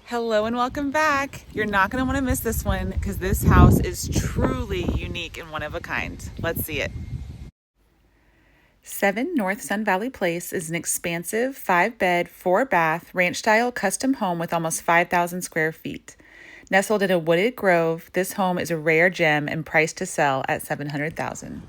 Hello and welcome back. You're not going to want to miss this one because this house is truly unique and one of a kind. Let's see it. 7 North Sun Valley Place is an expansive 5-bed, 4-bath, ranch-style custom home with almost 5,000 square feet. Nestled in a wooded grove, this home is a rare gem and priced to sell at $700,000.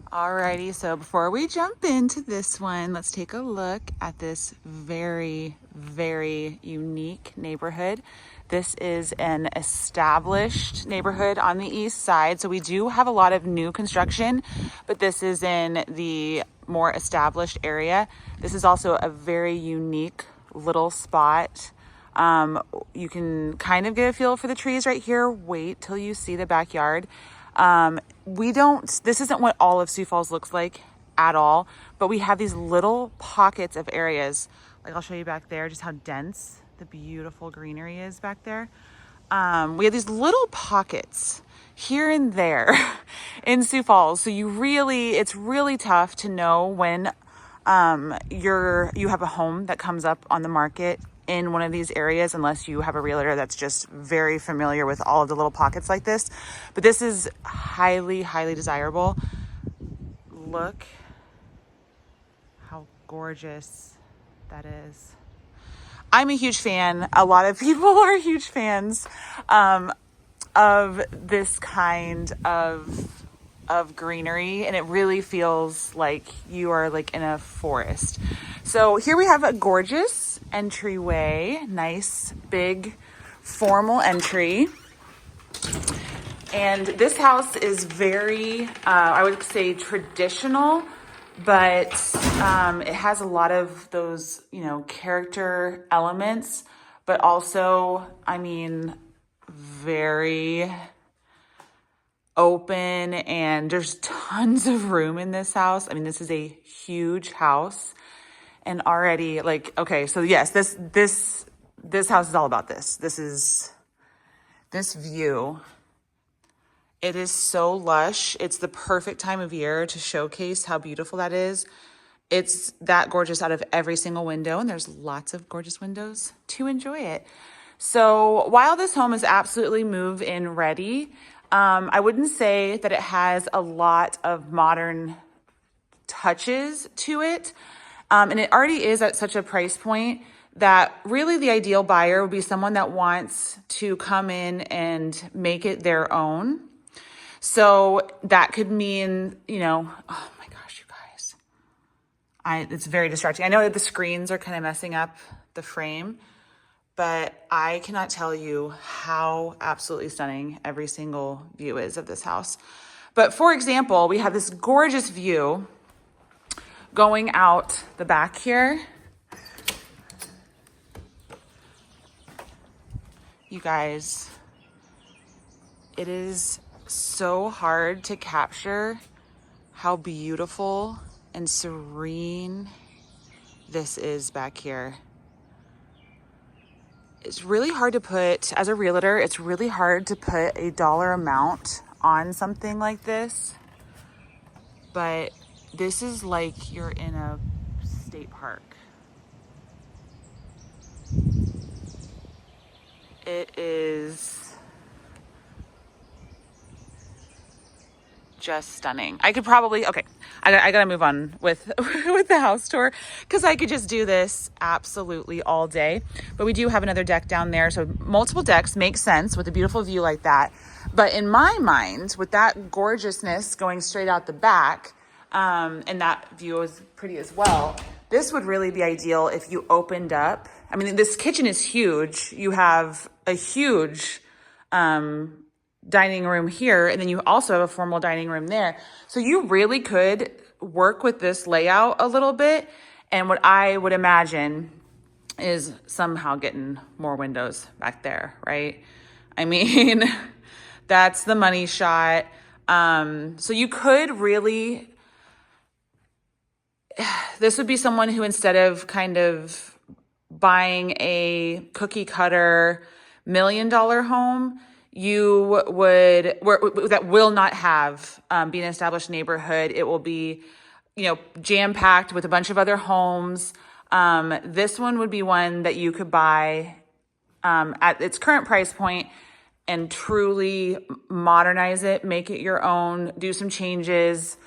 Alrighty, so before we jump into this one, let's take a look at this very, very unique neighborhood. This is an established neighborhood on the east side, so we do have a lot of new construction, but this is in the more established area. This is also a very unique little spot. You can kind of get a feel for the trees right here. Wait till you see the backyard. This isn't what all of Sioux Falls looks like at all, but we have these little pockets of areas. Like I'll show you back there just how dense the beautiful greenery is back there. We have these little pockets here and there in Sioux Falls. So it's really tough to know when you have a home that comes up on the market in one of these areas, unless you have a realtor that's just very familiar with all of the little pockets like this. But this is highly, highly desirable. Look how gorgeous that is. I'm a huge fan. A lot of people are huge fans of this kind of greenery, and it really feels like you are like in a forest. So here we have a gorgeous entryway, nice big formal entry. And this house is very, I would say traditional, but it has a lot of those, character elements, but also, very open, and there's tons of room in this house. This is a huge house, and already so yes, this house is all about this. This view. It is so lush. It's the perfect time of year to showcase how beautiful that is. It's that gorgeous out of every single window, and there's lots of gorgeous windows to enjoy it. So while this home is absolutely move-in ready, I wouldn't say that it has a lot of modern touches to it. And it already is at such a price point that really the ideal buyer would be someone that wants to come in and make it their own. So that could mean, oh my gosh, you guys. It's very distracting. I know that the screens are kind of messing up the frame, but I cannot tell you how absolutely stunning every single view is of this house. But for example, we have this gorgeous view going out the back here. You guys, it is so hard to capture how beautiful and serene this is back here. It's really hard to put, as a realtor, it's really hard to put a dollar amount on something like this, but this is like you're in a state park. It is just stunning. I gotta move on with the house tour because I could just do this absolutely all day. But we do have another deck down there, so multiple decks make sense with a beautiful view like that. But in my mind, with that gorgeousness going straight out the back, and that view is pretty as well, this would really be ideal if you opened up. This kitchen is huge. You have a huge dining room here, and then you also have a formal dining room there. So you really could work with this layout a little bit. And what I would imagine is somehow getting more windows back there, right? That's the money shot. So you could really, this would be someone who, instead of kind of buying a cookie cutter $1 million home, that will not have be an established neighborhood. It will be, jam-packed with a bunch of other homes. This one would be one that you could buy at its current price point and truly modernize it, make it your own, do some changes.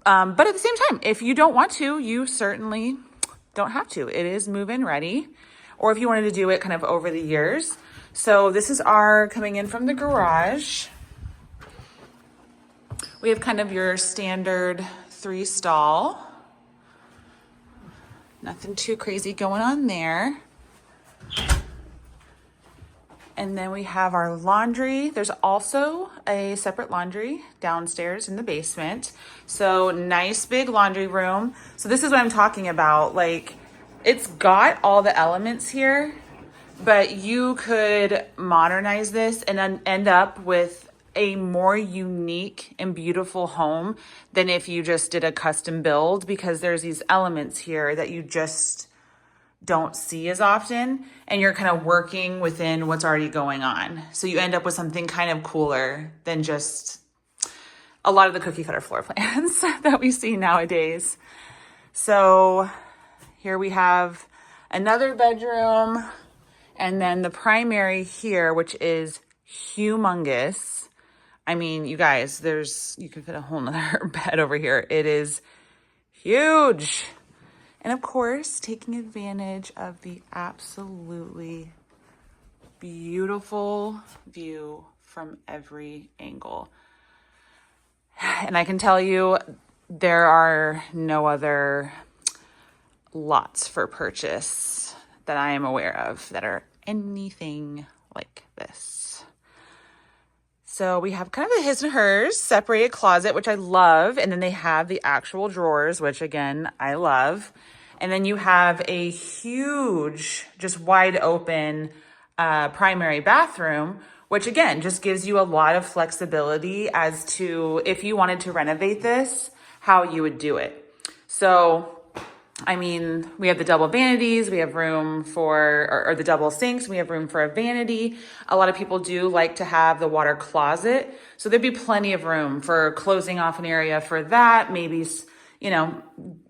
But at the same time, if you don't want to, you certainly don't have to. It is move-in ready. Or if you wanted to do it kind of over the years. So this is our coming in from the garage. We have kind of your standard 3-stall. Nothing too crazy going on there. And then we have our laundry. There's also a separate laundry downstairs in the basement. So nice big laundry room. So this is what I'm talking about. Like, it's got all the elements here, but you could modernize this and then end up with a more unique and beautiful home than if you just did a custom build, because there's these elements here that you just don't see as often, and you're kind of working within what's already going on. So you end up with something kind of cooler than just a lot of the cookie cutter floor plans that we see nowadays. So here we have another bedroom, and then the primary here, which is humongous. I mean, you guys, you can fit a whole nother bed over here. It is huge. And of course, taking advantage of the absolutely beautiful view from every angle. And I can tell you, there are no other lots for purchase that I am aware of that are anything like this. So we have kind of a his and hers separated closet, which I love. And then they have the actual drawers, which again, I love. And then you have a huge, just wide open primary bathroom, which again, just gives you a lot of flexibility as to if you wanted to renovate this, how you would do it. So, I mean, we have the double vanities, we have room for, or the double sinks, we have room for a vanity. A lot of people do like to have the water closet. So there'd be plenty of room for closing off an area for that, maybe, you know,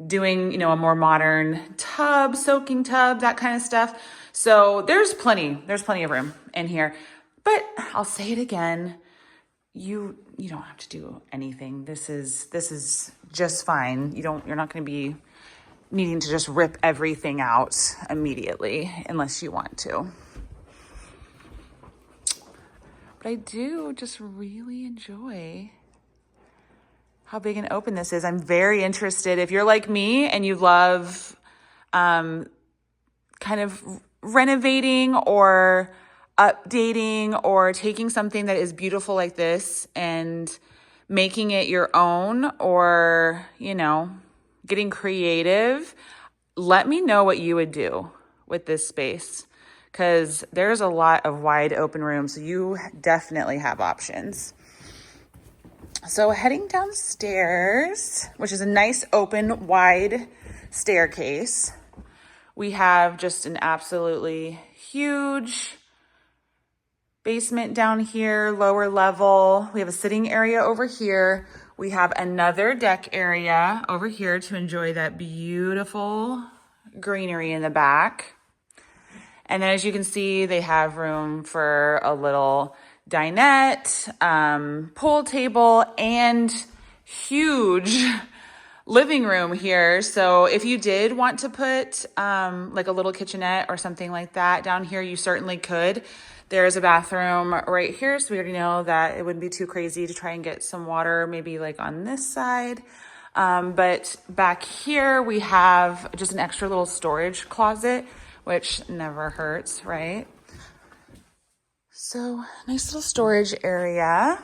doing, you know, a more modern tub, soaking tub, that kind of stuff. So there's plenty of room in here. But I'll say it again, you don't have to do anything. This is just fine. You're not going to be needing to just rip everything out immediately unless you want to. But I do just really enjoy how big and open this is. I'm very interested. If you're like me and you love kind of renovating or updating or taking something that is beautiful like this and making it your own, or, you know, getting creative, let me know what you would do with this space, because there's a lot of wide open rooms. So you definitely have options. So heading downstairs, which is a nice open wide staircase, we have just an absolutely huge basement down here, lower level. We have a sitting area over here. We have another deck area over here to enjoy that beautiful greenery in the back. And then as you can see, they have room for a little dinette, pool table, and huge living room here. So if you did want to put like a little kitchenette or something like that down here, you certainly could. There's a bathroom right here, so we already know that it wouldn't be too crazy to try and get some water, maybe like on this side. But back here, we have just an extra little storage closet, which never hurts, right? So nice little storage area.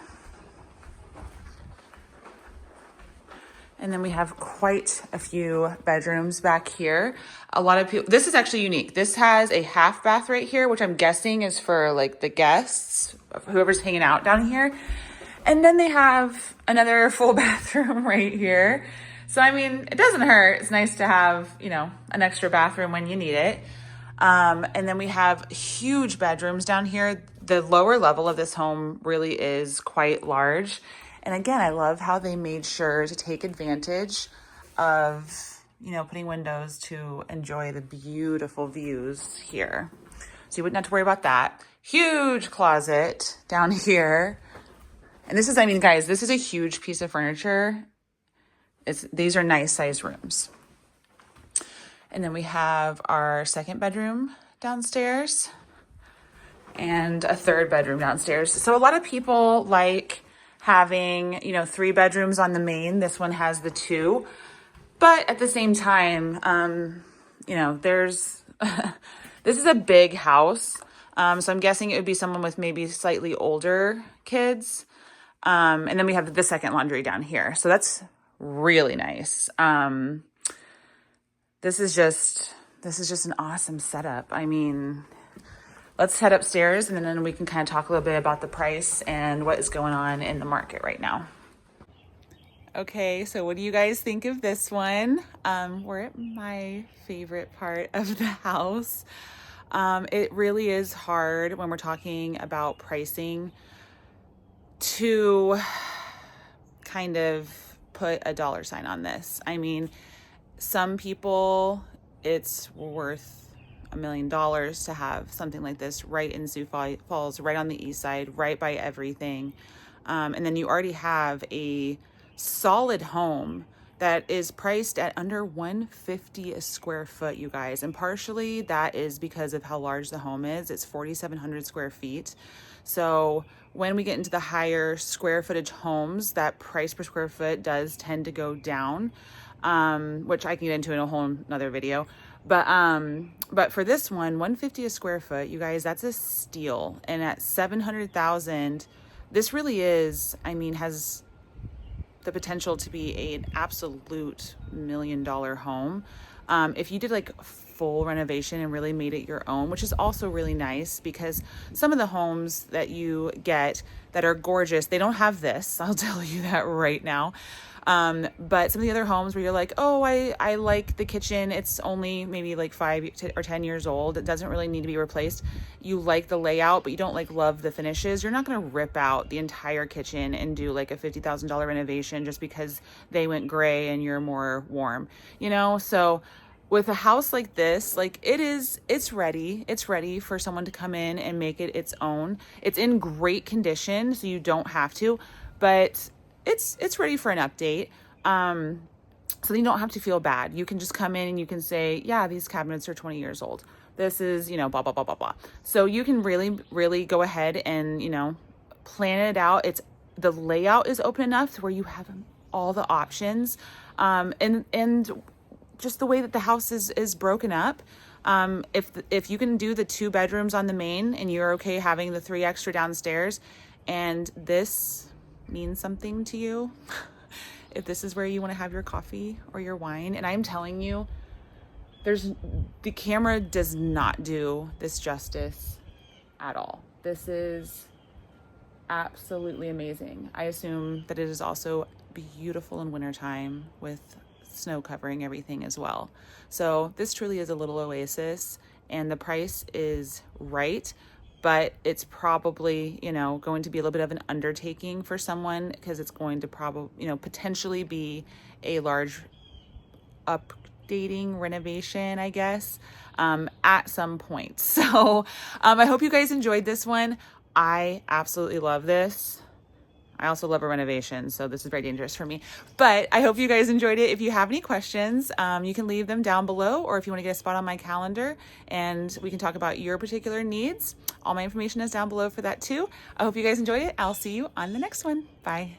And then we have quite a few bedrooms back here. A lot of people, this is actually unique. This has a half bath right here, which I'm guessing is for like the guests, whoever's hanging out down here. And then they have another full bathroom right here. So, I mean, it doesn't hurt. It's nice to have, you know, an extra bathroom when you need it. And then we have huge bedrooms down here. The lower level of this home really is quite large. And again, I love how they made sure to take advantage of, you know, putting windows to enjoy the beautiful views here. So you wouldn't have to worry about that. Huge closet down here. And this is, I mean, guys, this is a huge piece of furniture. These are nice sized rooms. And then we have our second bedroom downstairs and a third bedroom downstairs. So a lot of people like having, 3 bedrooms on the main. This one has the 2. But at the same time, there's, this is a big house. So I'm guessing it would be someone with maybe slightly older kids. And then we have the second laundry down here. So that's really nice. This is just an awesome setup. I mean, let's head upstairs and then we can kind of talk a little bit about the price and what is going on in the market right now. Okay, so what do you guys think of this one? We're at my favorite part of the house. It really is hard when we're talking about pricing to kind of put a dollar sign on this. I mean, some people, it's worth $1 million to have something like this right in Sioux Falls, right on the east side, right by everything. And then you already have a solid home that is priced at under $150 a square foot, you guys. And partially that is because of how large the home is. It's 4,700 square feet. So when we get into the higher square footage homes, that price per square foot does tend to go down, which I can get into in a whole another video. But for this one, $150 a square foot, you guys, that's a steal. And at $700,000, this really is, I mean, has the potential to be an absolute $1 million home. If you did like full renovation and really made it your own, which is also really nice because some of the homes that you get that are gorgeous, they don't have this. I'll tell you that right now. But some of the other homes where you're like, oh, I like the kitchen. It's only maybe like 5 or 10 years old. It doesn't really need to be replaced. You like the layout, but you don't like love the finishes. You're not going to rip out the entire kitchen and do like a $50,000 renovation just because they went gray and you're more warm, So with a house like this, like it's ready for someone to come in and make it its own. It's in great condition, so you don't have to, but it's ready for an update. So you don't have to feel bad. You can just come in and you can say, yeah, these cabinets are 20 years old. This is, blah, blah, blah, blah, blah. So you can really, really go ahead and, plan it out. The layout is open enough to where you have all the options. And just the way that the house is broken up. If you can do the 2 bedrooms on the main and you're okay having the 3 extra downstairs, and this means something to you, if this is where you want to have your coffee or your wine, and I'm telling you, the camera does not do this justice at all. This is absolutely amazing. I assume that it is also beautiful in wintertime with snow covering everything as well. So this truly is a little oasis, and the price is right, but it's probably, going to be a little bit of an undertaking for someone because it's going to probably, potentially be a large updating renovation, I guess, at some point. So I hope you guys enjoyed this one. I absolutely love this. I also love a renovation, so this is very dangerous for me. But I hope you guys enjoyed it. If you have any questions, you can leave them down below, or if you want to get a spot on my calendar and we can talk about your particular needs. All my information is down below for that too. I hope you guys enjoyed it. I'll see you on the next one. Bye.